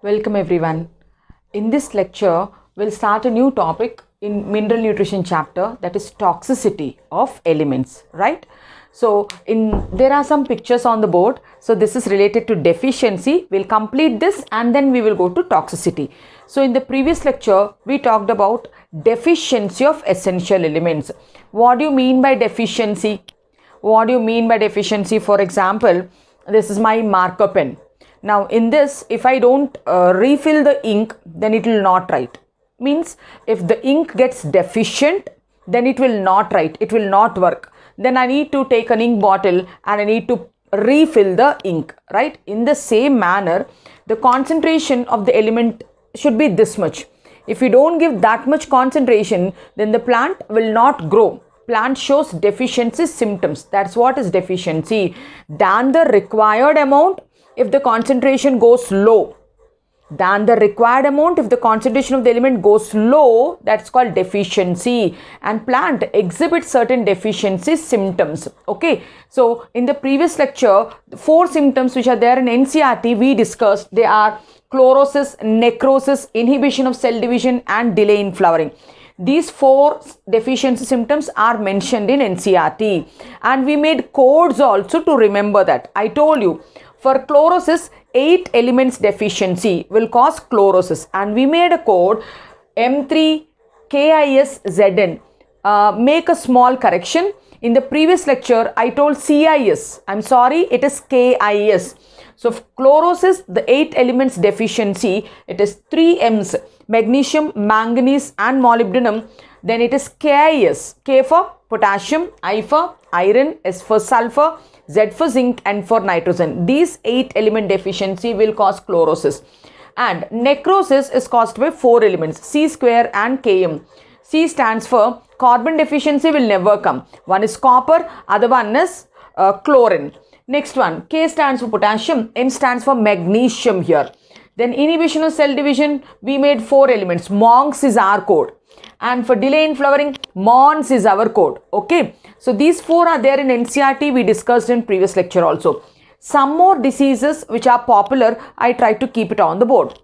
Welcome everyone. In this lecture, we'll start a new topic in mineral nutrition chapter, that is toxicity of elements, right? So there are some pictures on the board. So this is related to deficiency. We'll complete this and then we will go to toxicity. So in the previous lecture, we talked about deficiency of essential elements. What do you mean by deficiency? What do you mean by deficiency? For example, this is my marker pen. Now in this, if I don't refill the ink, then it will not write. Means if the ink gets deficient, then it will not write, it will not work. Then I need to take an ink bottle and I need to refill the ink, right? In the same manner, the concentration of the element should be this much. If you don't give that much concentration, then the plant will not grow. Plant shows deficiency symptoms. That's what is deficiency. Than the required amount, if the concentration goes low, than the required amount, if the concentration of the element goes low, that's called deficiency, and plant exhibits certain deficiency symptoms. Okay, so in the previous lecture, the 4 symptoms which are there in NCERT we discussed. They are chlorosis, necrosis, inhibition of cell division and delay in flowering. These 4 deficiency symptoms are mentioned in NCERT, and we made codes also to remember that. I told you, for chlorosis, 8 elements deficiency will cause chlorosis, and we made a code M3KISZN. Make a small correction. In the previous lecture, I told CIS. I'm sorry, it is KIS. So chlorosis, the 8 elements deficiency, it is 3 M's: magnesium, manganese and molybdenum. Then it is KIS. K for potassium, I for iron, S for sulfur, Z for zinc and for nitrogen. These 8 element deficiency will cause chlorosis. And necrosis is caused by 4 elements, C square and Km. C stands for carbon deficiency will never come. One is copper, other one is chlorine. Next one, K stands for potassium, M stands for magnesium here. Then inhibition of cell division, we made 4 elements. Monks is our code. And for delay in flowering, Mons is our code. Okay. So these 4 are there in NCERT. We discussed in previous lecture also. Some more diseases which are popular, I try to keep it on the board.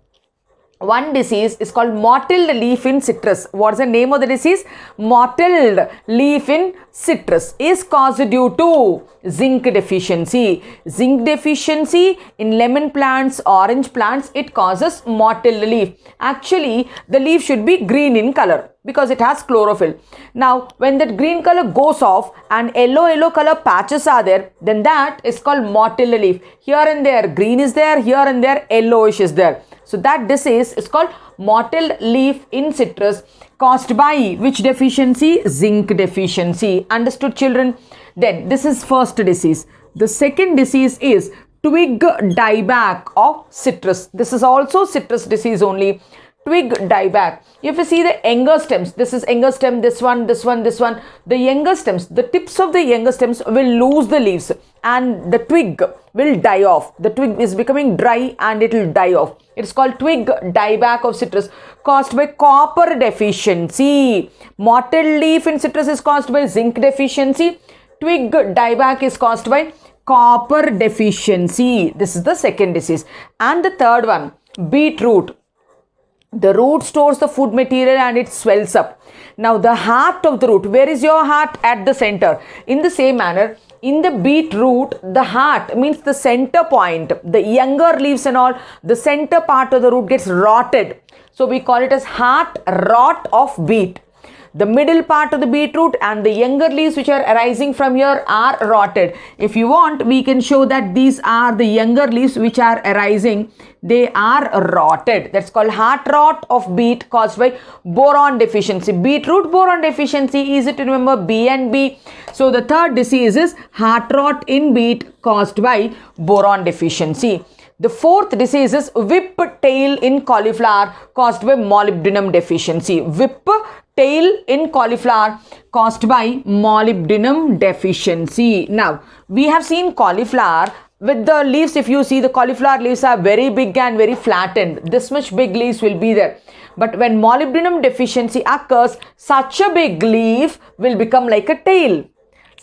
One disease is called mottled leaf in citrus. What is the name of the disease? Mottled leaf in citrus is caused due to zinc deficiency. Zinc deficiency in lemon plants, orange plants, it causes mottled leaf. Actually, the leaf should be green in color because it has chlorophyll. Now, when that green color goes off and yellow color patches are there, then that is called mottled leaf. Here and there, green is there, here and there, yellowish is there. So that disease is called mottled leaf in citrus, caused by which deficiency? Zinc deficiency. Understood, children? Then this is first disease. The second disease is twig dieback of citrus. This is also citrus disease only. Twig dieback. If you see the younger stems, this is younger stem, this one, the younger stems, the tips of the younger stems will lose the leaves and the twig will die off. The twig is becoming dry and it will die off. It's called twig dieback of citrus, caused by copper deficiency. Mottled leaf in citrus is caused by zinc deficiency. Twig dieback is caused by copper deficiency. This is the second disease. And the third one, beetroot. The root stores the food material and it swells up. Now the heart of the root, where is your heart? At the center. In the same manner, in the beetroot, the heart means the center point, the younger leaves and all, the center part of the root gets rotted. So we call it as heart rot of beet. The middle part of the beetroot and the younger leaves which are arising from here are rotted. If you want, we can show that these are the younger leaves which are arising. They are rotted. That's called heart rot of beet, caused by boron deficiency. Beetroot boron deficiency, easy to remember, B and B. So the third disease is heart rot in beet, caused by boron deficiency. The fourth disease is whip tail in cauliflower, caused by molybdenum deficiency. Whip tail in cauliflower, caused by molybdenum deficiency. Now, we have seen cauliflower with the leaves. If you see, the cauliflower leaves are very big and very flattened. This much big leaves will be there. But when molybdenum deficiency occurs, such a big leaf will become like a tail.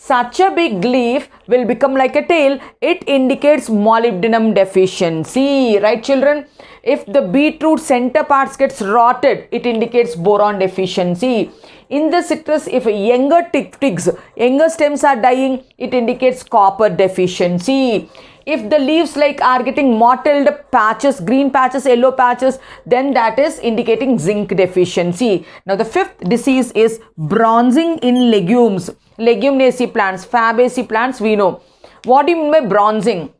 Such a big leaf will become like a tail. It indicates molybdenum deficiency. Right, children? If the beetroot center parts gets rotted, it indicates boron deficiency. In the citrus, if younger twigs, younger stems are dying, it indicates copper deficiency. If the leaves like are getting mottled patches, green patches, yellow patches, then that is indicating zinc deficiency. Now the fifth disease is bronzing in legumes. Leguminaceae plants, fabaceae plants, we know. What do you mean by bronzing?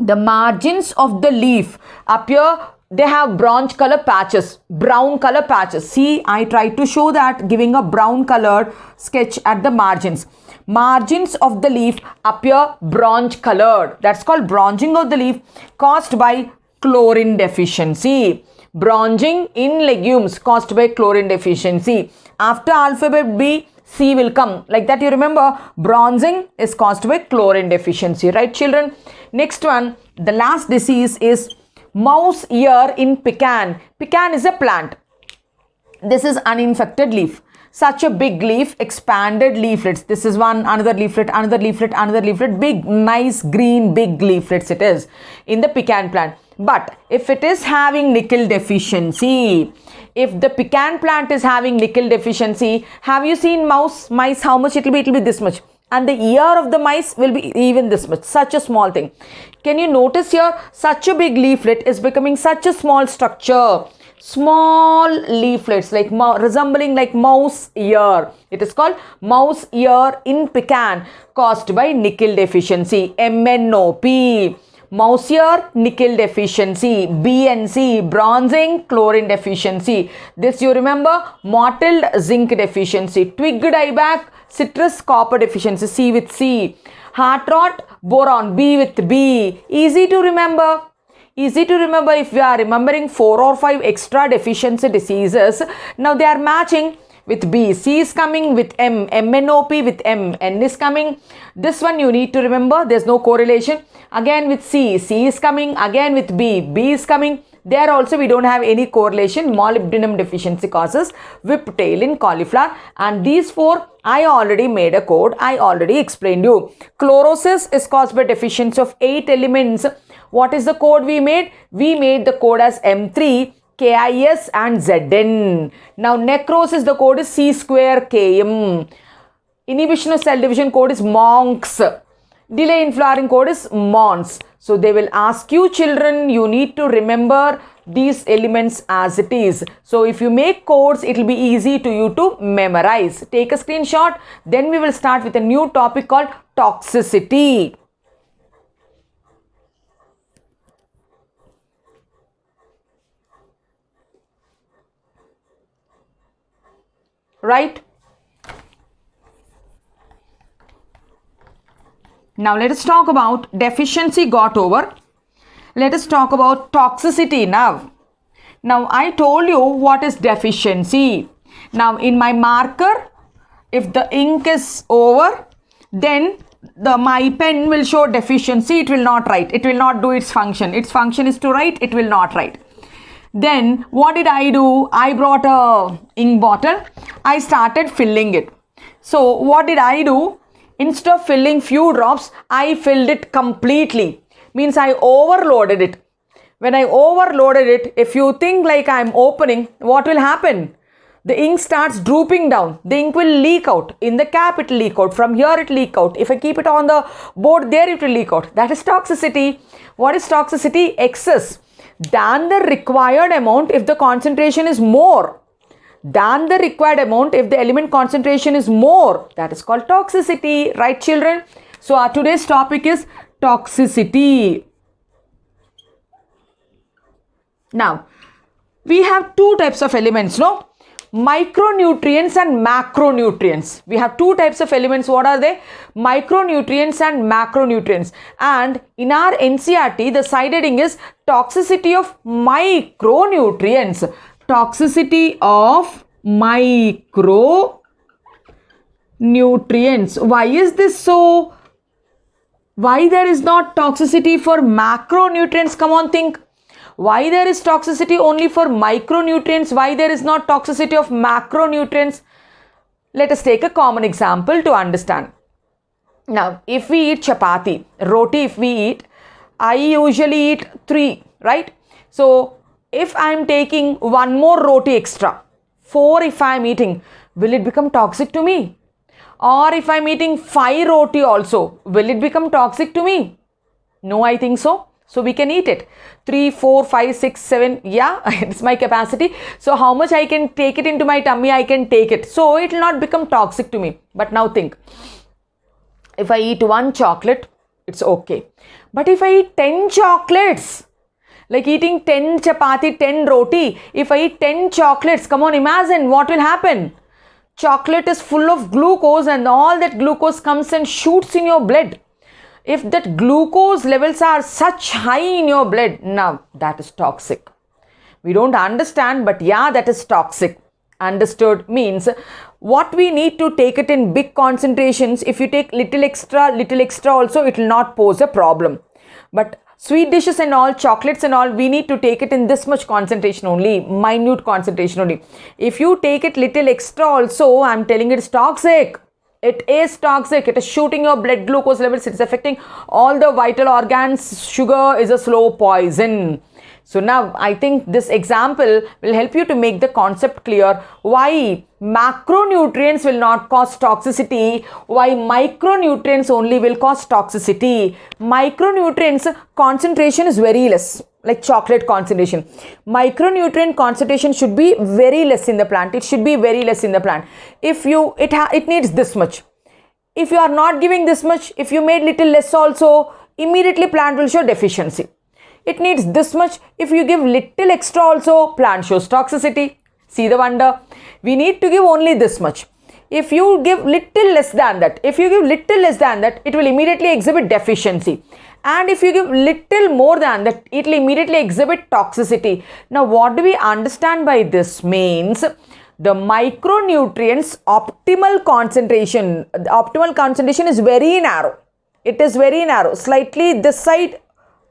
The margins of the leaf appear, they have bronze color patches, brown color patches. See, I tried to show that, giving a brown colored sketch at the margins. Margins of the leaf appear bronze colored. That's called bronzing of the leaf, caused by chlorine deficiency. Bronzing in legumes caused by chlorine deficiency. After alphabet B, C will come. Like that, you remember, bronzing is caused by chlorine deficiency, right children? Next one, the last disease is mouse ear in pecan. Pecan is a plant. This is uninfected leaf. Such a big leaf, expanded leaflets. This is one, another leaflet, another leaflet, another leaflet. Big, nice, green, big leaflets it is in the pecan plant. But if it is having nickel deficiency, if the pecan plant is having nickel deficiency, have you seen mice, how much it will be? It will be this much. And the ear of the mice will be even this much, such a small thing. Can you notice here, such a big leaflet is becoming such a small structure. Small leaflets like resembling like mouse ear. It is called mouse ear in pecan, caused by nickel deficiency. MNOP. Mouse ear, nickel deficiency. BNC, bronzing, chlorine deficiency. This you remember, mottled, zinc deficiency. Twig dieback, citrus, copper deficiency. C with C. Heart rot, boron. B with B. Easy to remember. Easy to remember if we are remembering 4 or 5 extra deficiency diseases. Now they are matching with B. C is coming with M. MNOP with M. N is coming. This one you need to remember. There is no correlation. Again with C. C is coming. Again with B. B is coming. There also we don't have any correlation. Molybdenum deficiency causes whiptail in cauliflower. And these 4, I already made a code. I already explained you. Chlorosis is caused by deficiency of 8 elements. What is the code we made? We made the code as M3, KIS and ZN. Now necrosis, the code is C square KM. Inhibition of cell division code is MONKS. Delay in flowering code is MONS. So they will ask you children, you need to remember these elements as it is. So if you make codes, it will be easy to you to memorize. Take a screenshot. Then we will start with a new topic called toxicity. Right? Now let us talk about deficiency got over. Let us talk about toxicity now. Now I told you what is deficiency. Now in my marker, if the ink is over, then my pen will show deficiency. It will not write. It will not do its function. Its function is to write. It will not write. Then what did I do? I brought a ink bottle. I started filling it. So what did I do? Instead of filling few drops, I filled it completely. Means I overloaded it. When I overloaded it, if you think like I am opening, what will happen? The ink starts drooping down. The ink will leak out. In the cap it will leak out. From here it will leak out. If I keep it on the board, there it will leak out. That is toxicity. What is toxicity? Excess than the required amount if the concentration is more. Than the required amount if the element concentration is more. That is called toxicity. Right children? So our today's topic is toxicity. Now, we have 2 types of elements, no? Micronutrients and macronutrients. We have 2 types of elements. What are they? Micronutrients and macronutrients. And in our NCERT, the side heading is toxicity of micronutrients. Toxicity of micronutrients. Why is this so? Why there is not toxicity for macronutrients? Come on, think. Why there is toxicity only for micronutrients? Why there is not toxicity of macronutrients? Let us take a common example to understand. Now, if we eat chapati, roti if we eat, I usually eat 3, right? So, if I am taking one more roti extra, 4 if I am eating, will it become toxic to me? Or if I am eating 5 roti also, will it become toxic to me? No, I think so. So we can eat it. 3, 4, 5, 6, 7. Yeah, it's my capacity. So how much I can take it into my tummy, I can take it. So it will not become toxic to me. But now think, if I eat one chocolate, it's okay. But if I eat 10 chocolates, like eating 10 chapati, 10 roti, if I eat 10 chocolates, come on, imagine what will happen. Chocolate is full of glucose and all that glucose comes and shoots in your blood. If that glucose levels are such high in your blood, now that is toxic. We don't understand, but yeah, that is toxic. Understood means what we need to take it in big concentrations. If you take little extra also, it will not pose a problem. But sweet dishes and all, chocolates and all, we need to take it in this much concentration only, minute concentration only. If you take it little extra also, I'm telling it's toxic. It is toxic. It is shooting your blood glucose levels. It's affecting all the vital organs. Sugar is a slow poison. So now I think this example will help you to make the concept clear. Why macronutrients will not cause toxicity, why micronutrients only will cause toxicity. Macronutrients concentration is very less, like chocolate concentration. Micronutrient concentration should be very less in the plant. It should be very less in the plant. If you, it needs this much. If you are not giving this much, if you made little less also, immediately plant will show deficiency. It needs this much. If you give little extra also, plant shows toxicity. See the wonder? We need to give only this much. If you give little less than that, it will immediately exhibit deficiency. And if you give little more than that, it will immediately exhibit toxicity. Now, what do we understand by this? Means the micronutrients optimal concentration is very narrow. It is very narrow. Slightly this side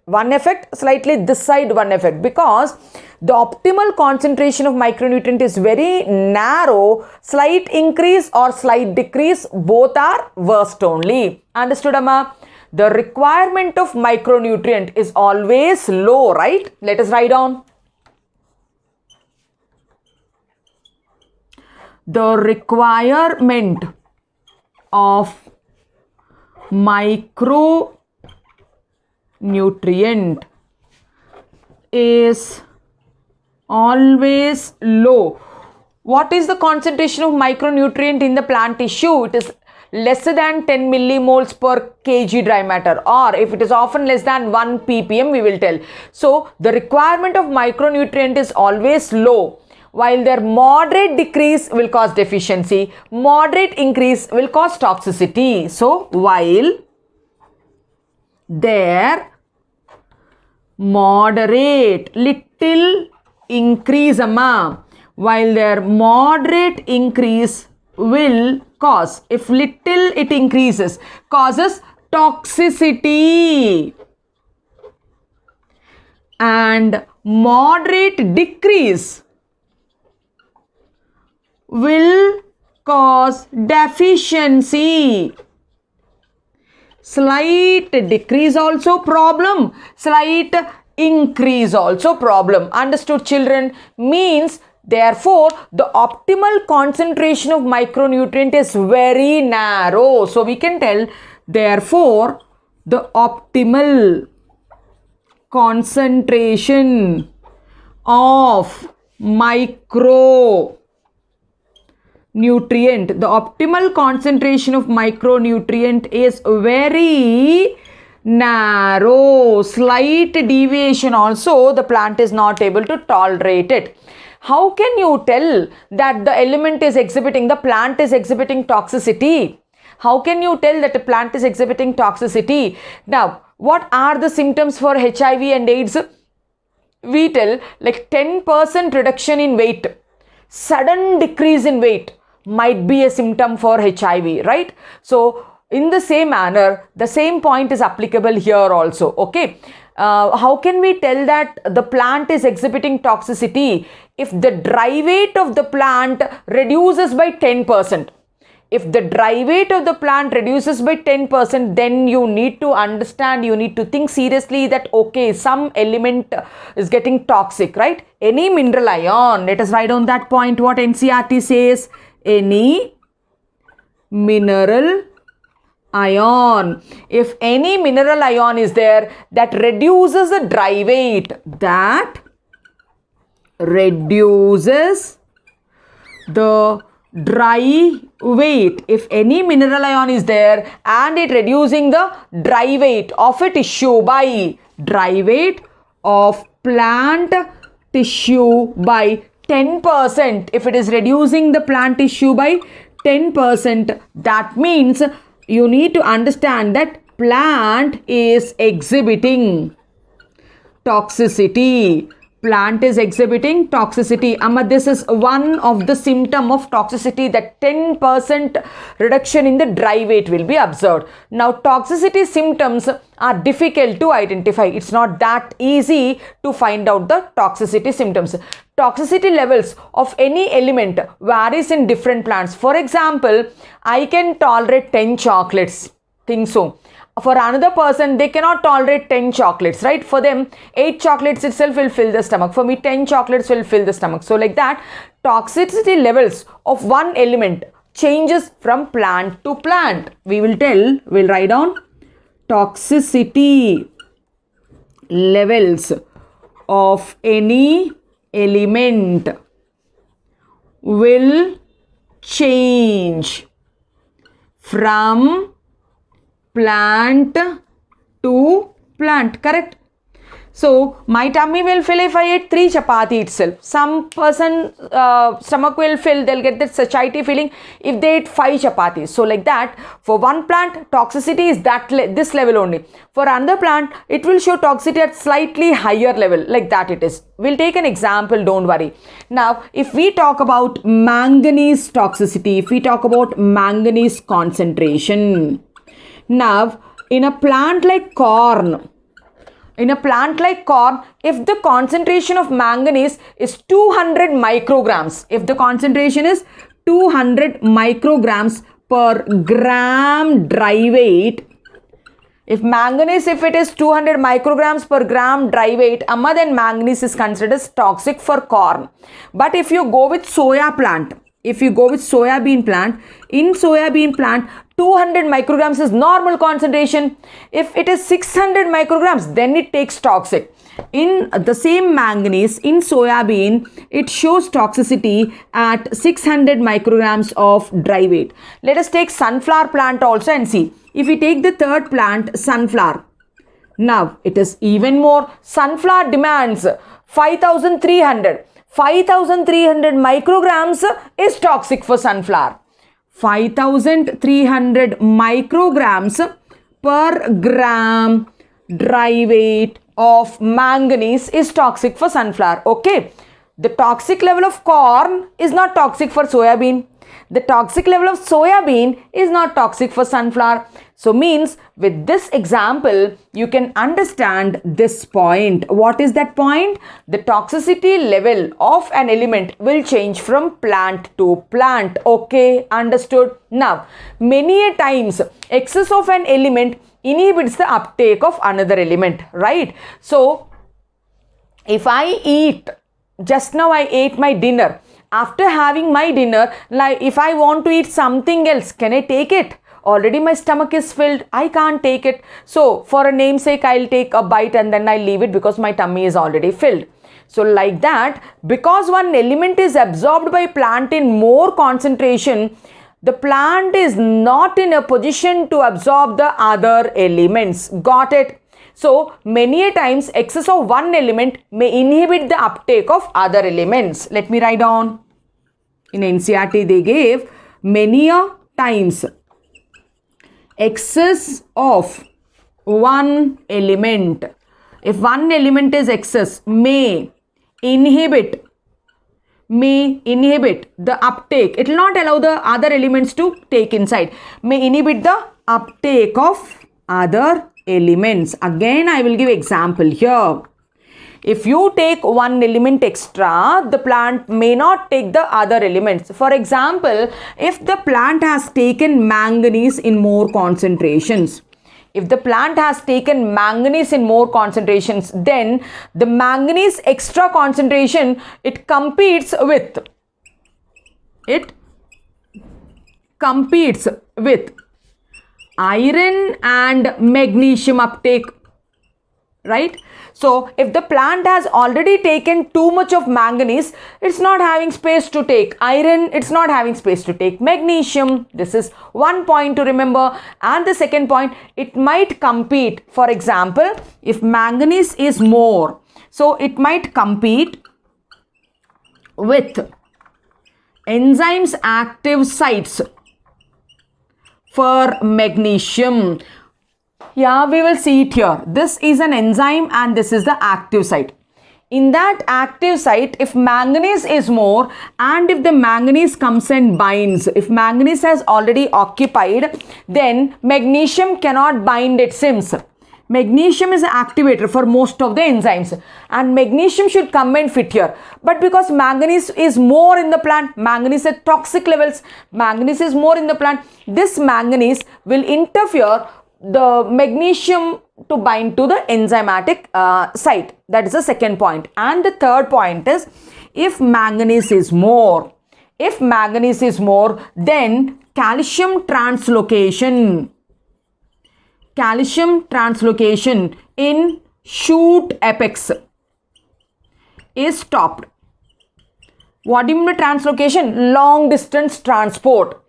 one effect, slightly this side one effect, because the optimal concentration of micronutrient is very narrow. Slight increase or slight decrease, both are worst only. Understood, Amma? The requirement of micronutrient is always low, right? Let us write down. The requirement of micronutrient is always low. What is the concentration of micronutrient in the plant tissue? It is lesser than 10 millimoles per kg dry matter, or if it is often less than 1 ppm, we will tell. So the requirement of micronutrient is always low, while their moderate decrease will cause deficiency, moderate increase will cause toxicity. So while their moderate little increase, while their moderate increase will cause, if little it increases, causes toxicity, and moderate decrease will cause deficiency. Slight decrease also problem, slight increase also problem. Understood, children? Means therefore the optimal concentration of micronutrient is very narrow. So we can tell, therefore the optimal concentration of micronutrient, the optimal concentration of micronutrient is very narrow. Slight deviation also, the plant is not able to tolerate it. How can you tell that the element is exhibiting, the plant is exhibiting toxicity? How can you tell that a plant is exhibiting toxicity? Now, what are the symptoms for HIV and AIDS? We tell like 10% reduction in weight, sudden decrease in weight might be a symptom for HIV, right? So in the same manner, the same point is applicable here also. Okay. How can we tell that the plant is exhibiting toxicity? If the dry weight of the plant reduces by 10%, If the dry weight of the plant reduces by 10%, then you need to understand, you need to think seriously that okay, some element is getting toxic, right? Any mineral ion, let us write down that point what NCERT says. Any mineral ion. If any mineral ion is there that reduces the dry weight, that reduces the dry weight, if any mineral ion is there and it reducing the dry weight of a tissue by dry weight of plant tissue by 10%, if it is reducing the plant tissue by 10%, that means you need to understand that plant is exhibiting toxicity. Plant is exhibiting toxicity. Amma, this is one of the symptom of toxicity, that 10% reduction in the dry weight will be observed. Now, toxicity symptoms are difficult to identify. It's not that easy to find out the toxicity symptoms. Toxicity levels of any element varies in different plants. For example, I can tolerate 10 chocolates. Think so. For another person, they cannot tolerate 10 chocolates, right? For them, 8 chocolates itself will fill the stomach. For me, 10 chocolates will fill the stomach. So like that, toxicity levels of one element changes from plant to plant. We'll write down toxicity levels of any element will change from plant to plant, correct? So my tummy will fill if I eat 3 chapati itself. Some person stomach will fill, they'll get that satiety feeling if they eat 5 chapatis. So like that, for one plant, toxicity is this level only. For another plant, it will show toxicity at slightly higher level, like that it is. We'll take an example, don't worry. Now, if we talk about manganese toxicity, if we talk about manganese concentration, now in a plant like corn, if the concentration of manganese is 200 micrograms, if the concentration is 200 micrograms per gram dry weight, if manganese, if it is 200 micrograms per gram dry weight, then manganese is considered as toxic for corn. But if you go with soya plant, if you go with soybean plant, in soybean plant, 200 micrograms is normal concentration. If it is 600 micrograms, then it takes toxic. In the same manganese, in soybean, it shows toxicity at 600 micrograms of dry weight. Let us take sunflower plant also and see. If we take the third plant, sunflower, now it is even more. Sunflower demands 5,300. 5,300 micrograms is toxic for sunflower. 5,300 micrograms per gram dry weight of manganese is toxic for sunflower. Okay. The toxic level of corn is not toxic for soybean. The toxic level of soybean is not toxic for sunflower. So means with this example, you can understand this point. What is that point? The toxicity level of an element will change from plant to plant. Okay, understood? Now, many a times excess of an element inhibits the uptake of another element, right? So, if I eat, just now I ate my dinner. After having my dinner, like if I want to eat something else, can I take it? Already my stomach is filled, I can't take it. So for a namesake, I'll take a bite and then I'll leave it because my tummy is already filled. So like that, because one element is absorbed by plant in more concentration, the plant is not in a position to absorb the other elements. Got it? So many a times excess of one element may inhibit the uptake of other elements. Let me write down. In NCERT they gave many a times excess of one element. If one element is excess, may inhibit the uptake. It will not allow the other elements to take inside. May inhibit the uptake of other elements. Again, I will give example here. If you take one element extra, the plant may not take the other elements. For example, if the plant has taken manganese in more concentrations, if the plant has taken manganese in more concentrations, then the manganese extra concentration, it competes with iron and magnesium uptake, right? So if the plant has already taken too much of manganese, it's not having space to take iron, it's not having space to take magnesium. This is one point to remember. And the second point, it might compete. For example, if manganese is more, so it might compete with enzymes active sites for magnesium. Yeah, we will see it here. This is an enzyme and this is the active site. In that active site, if manganese is more and if the manganese comes and binds, if manganese has already occupied, then magnesium cannot bind, it seems. Magnesium is an activator for most of the enzymes and magnesium should come and fit here. But because manganese is more in the plant, manganese at toxic levels, manganese is more in the plant, this manganese will interfere the magnesium to bind to the enzymatic site. That is the second point. And the third point is, if manganese is more, then calcium translocation in shoot apex is stopped. What do you mean by translocation? Long distance transport.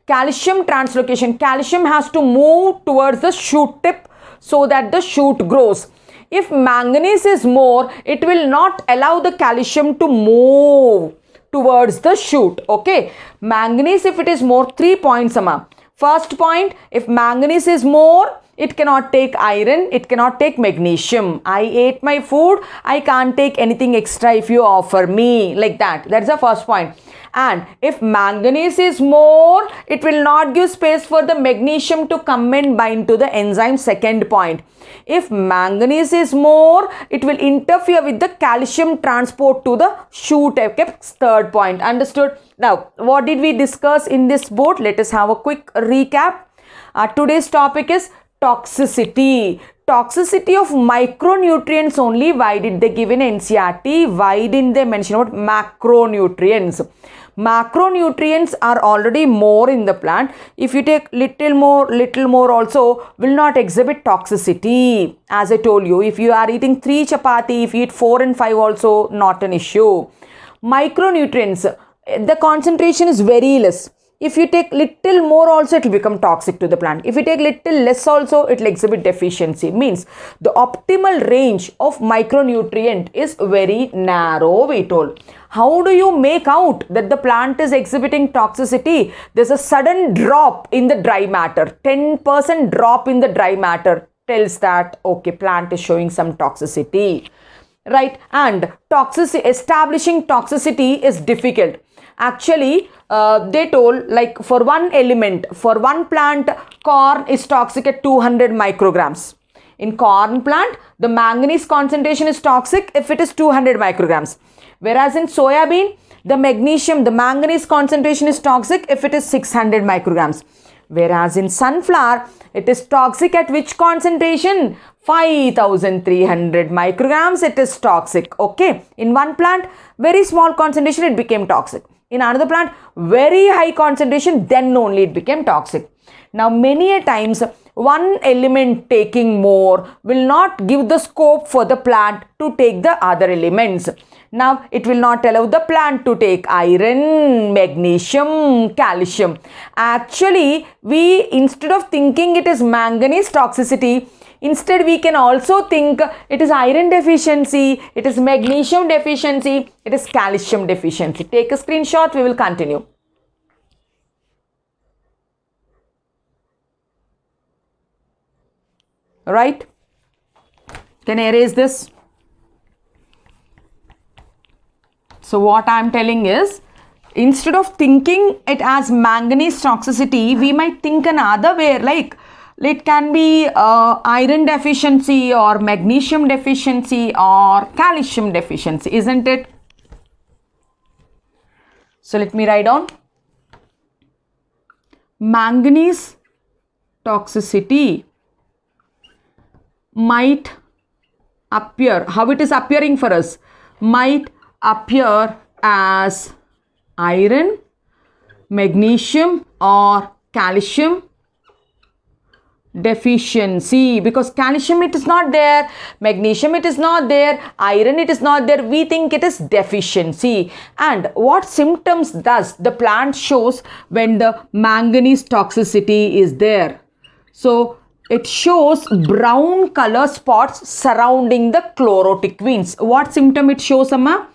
Calcium translocation. Calcium has to move towards the shoot tip so that the shoot grows. If manganese is more, it will not allow the calcium to move towards the shoot. Okay. Manganese, if it is more, 3 points, Amma. First point, if manganese is more, it cannot take iron, it cannot take magnesium. I ate my food, I can't take anything extra if you offer me, like that. That's the first point. And if manganese is more, it will not give space for the magnesium to come and bind to the enzyme. Second point. If manganese is more, it will interfere with the calcium transport to the shoot apex. Third point. Understood? Now, what did we discuss in this board? Let us have a quick recap. Today's topic is toxicity. Toxicity of micronutrients only. Why did they give in NCERT? Why didn't they mention about macronutrients? Macronutrients are already more in the plant. If you take little more also will not exhibit toxicity. As I told you, if you are eating 3 chapati, if you eat 4 and 5 also, not an issue. Micronutrients, the concentration is very less. If you take little more also, it will become toxic to the plant. If you take little less also, it will exhibit deficiency. Means the optimal range of micronutrient is very narrow, we told. How do you make out that the plant is exhibiting toxicity? There's a sudden drop in the dry matter. 10% drop in the dry matter tells that, okay, plant is showing some toxicity. Right? And establishing toxicity is difficult. Actually, they told, like, for one element, for one plant, corn is toxic at 200 micrograms. In corn plant, the manganese concentration is toxic if it is 200 micrograms. Whereas in soybean, the manganese concentration is toxic if it is 600 micrograms. Whereas in sunflower, it is toxic at which concentration? 5300 micrograms, it is toxic. Okay. In one plant, very small concentration, it became toxic. In another plant, very high concentration, then only it became toxic. Now, many a times, one element taking more will not give the scope for the plant to take the other elements. Now, it will not allow the plant to take iron, magnesium, calcium. Actually, instead of thinking it is manganese toxicity, instead we can also think it is iron deficiency, it is magnesium deficiency, it is calcium deficiency. Take a screenshot, we will continue. Right? Can I erase this? So what I am telling is, instead of thinking it as manganese toxicity, we might think another way, like It can be iron deficiency or magnesium deficiency or calcium deficiency, isn't it? So let me write down. Manganese toxicity might appear, how it is appearing for us, might appear as iron, magnesium or calcium deficiency, because calcium it is not there, magnesium it is not there, iron it is not there, we think it is deficiency. And what symptoms does the plant shows when the manganese toxicity is there? So it shows brown color spots surrounding the chlorotic veins. What symptom it shows, Amma?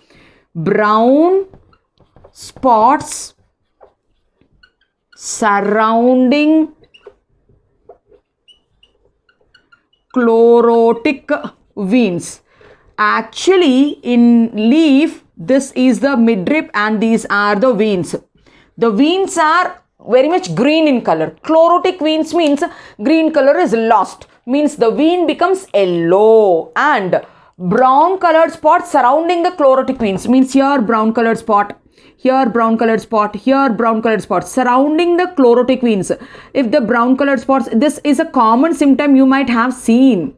Brown spots surrounding chlorotic veins. Actually, in leaf, this is the midrib and these are the veins. The veins are very much green in color. Chlorotic veins means green color is lost, means the vein becomes yellow, and brown colored spot surrounding the chlorotic veins means here brown colored spot, here brown colored spot, here brown colored spot surrounding the chlorotic veins. If the brown colored spots, this is a common symptom you might have seen.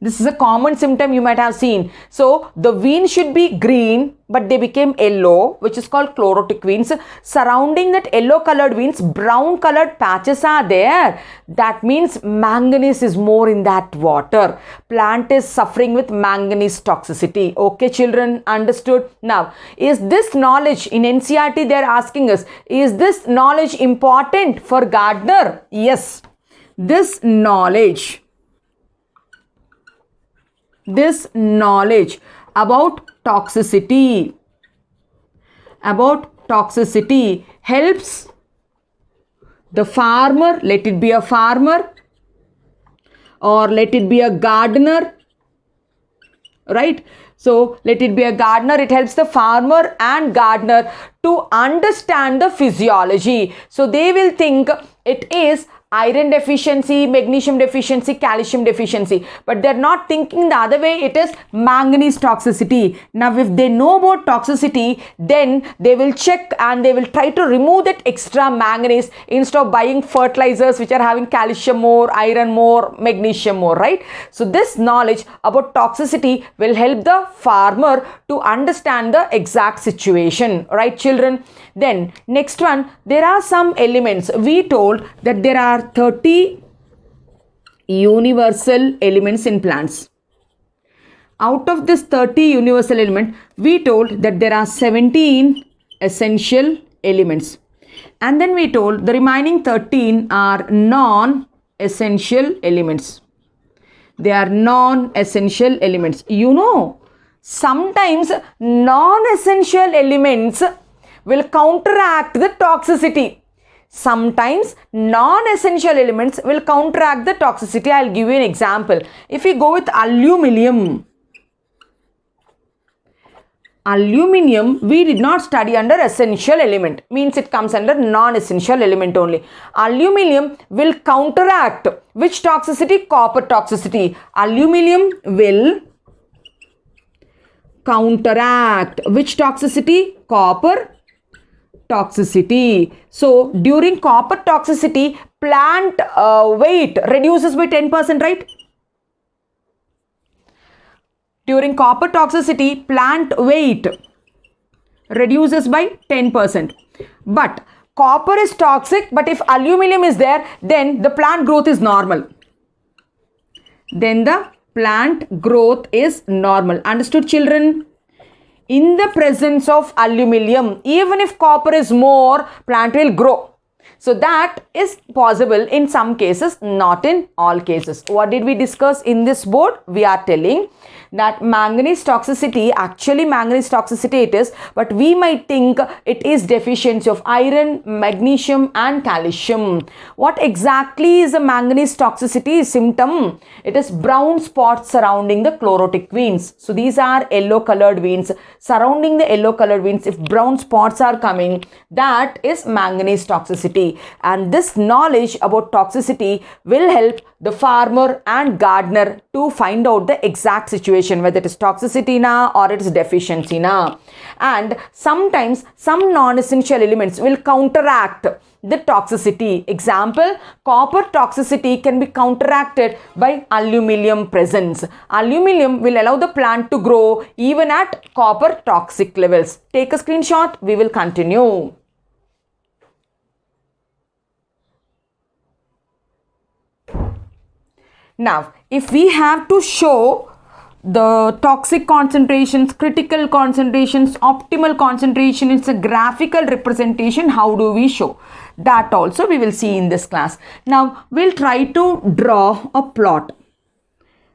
This is a common symptom you might have seen. So the vein should be green, but they became yellow, which is called chlorotic veins. Surrounding that yellow colored veins, brown colored patches are there. That means manganese is more in that water. Plant is suffering with manganese toxicity. Okay, children, understood? Now, is this knowledge in NCERT they are asking us, is this knowledge important for gardener? Yes. This knowledge about toxicity helps the farmer, let it be a farmer or let it be a gardener, right? So let it be a gardener, it helps the farmer and gardener to understand the physiology. So they will think it is iron deficiency, magnesium deficiency, calcium deficiency, but they're not thinking the other way, it is manganese toxicity. Now if they know about toxicity, then they will check and they will try to remove that extra manganese instead of buying fertilizers which are having calcium more, iron more, magnesium more, right? So this knowledge about toxicity will help the farmer to understand the exact situation, right, children? Then next one, there are some elements. We told that there are 30 universal elements in plants. Out of this 30 universal elements, we told that there are 17 essential elements. And then we told the remaining 13 are non-essential elements. They are non-essential elements. You know, sometimes non-essential elements will counteract the toxicity. Sometimes non-essential elements will counteract the toxicity. I'll give you an example. If we go with aluminium, we did not study under essential element, means it comes under non-essential element only. Aluminium will counteract which toxicity? Copper toxicity. Aluminium will counteract which toxicity? Copper toxicity. So during copper toxicity, plant weight reduces by 10%, right? During copper toxicity, plant weight reduces by 10%. But copper is toxic, but if aluminum is there, then the plant growth is normal. Then the plant growth is normal. Understood, children? In the presence of aluminum, even if copper is more, plant will grow. So that is possible in some cases, not in all cases. What did we discuss in this board? We are telling that manganese toxicity, actually manganese toxicity it is, but we might think it is deficiency of iron, magnesium and calcium. What exactly is a manganese toxicity symptom? It is brown spots surrounding the chlorotic veins. So these are yellow colored veins. Surrounding the yellow colored veins, if brown spots are coming, that is manganese toxicity. And this knowledge about toxicity will help the farmer and gardener to find out the exact situation, whether it is toxicity na or it is deficiency na. And sometimes some non-essential elements will counteract the toxicity. Example, copper toxicity can be counteracted by aluminum presence. Aluminum will allow the plant to grow even at copper toxic levels. Take a screenshot, we will continue. Now, if we have to show the toxic concentrations, critical concentrations, optimal concentration, it's a graphical representation. How do we show? That also we will see in this class. Now, we'll try to draw a plot.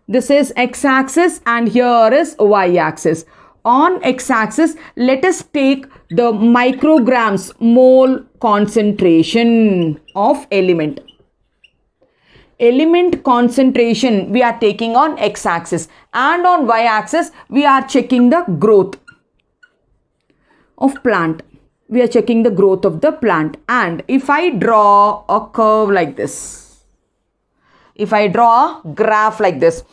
This is x-axis and here is y-axis. On x-axis, let us take the micrograms mole concentration of element. Element concentration we are taking on x-axis, and on y-axis we are checking the growth of plant. We are checking the growth of the plant. And if I draw a curve like this, if I draw a graph like this,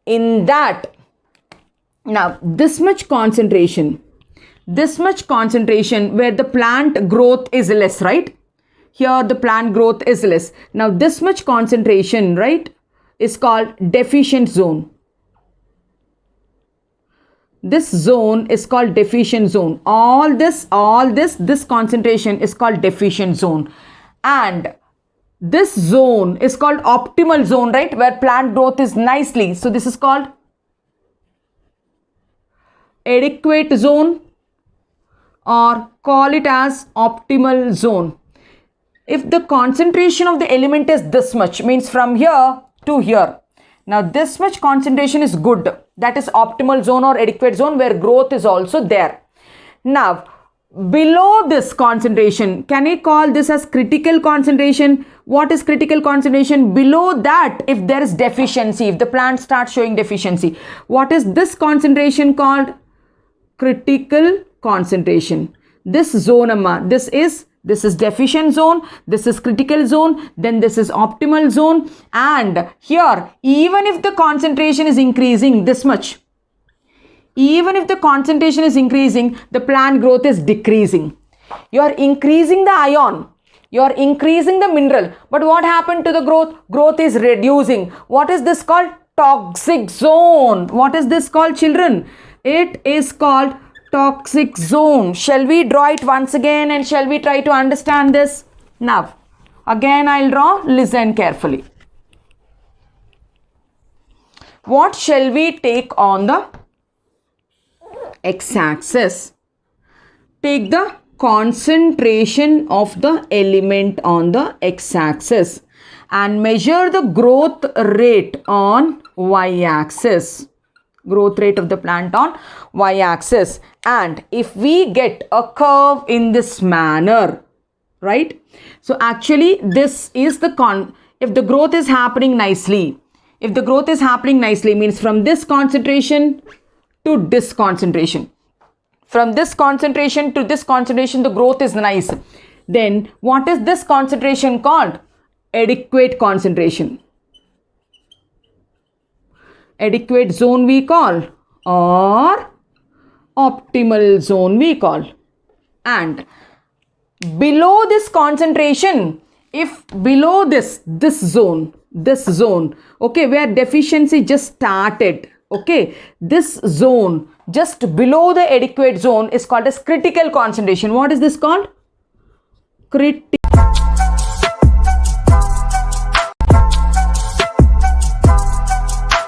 in that, now this much concentration where the plant growth is less, right? Here the plant growth is less. Now this much concentration, right, is called deficient zone. This zone is called deficient zone. All this concentration is called deficient zone. And this zone is called optimal zone, right, where plant growth is nicely. So this is called adequate zone, or call it as optimal zone. If the concentration of the element is this much, means from here to here. Now this much concentration is good. That is optimal zone or adequate zone where growth is also there. Now below this concentration, can I call this as critical concentration? What is critical concentration? Below that, if there is deficiency, if the plant starts showing deficiency, what is this concentration called? Critical concentration. This zone, this is deficient zone, this is critical zone, then this is optimal zone. And here, even if the concentration is increasing this much, even if the concentration is increasing, the plant growth is decreasing. You are increasing the ion, you are increasing the mineral, but what happened to the growth? Growth is reducing. What is this called? Toxic zone. What is this called, children? It is called toxic zone. Shall we draw it once again and shall we try to understand this? Now, again I'll draw, listen carefully. What shall we take on the x-axis? Take the concentration of the element on the x-axis and measure the growth rate on y-axis. Growth rate of the plant on y-axis. And if we get a curve in this manner, right? So actually this is the if the growth is happening nicely, means from this concentration to this concentration. From this concentration to this concentration, the growth is nice. Then what is this concentration called? Adequate concentration. Adequate zone we call, or optimal zone we call. And below this concentration, if below this zone, okay, where deficiency just started, okay, this zone just below the adequate zone is called as critical concentration. What is this called? Critical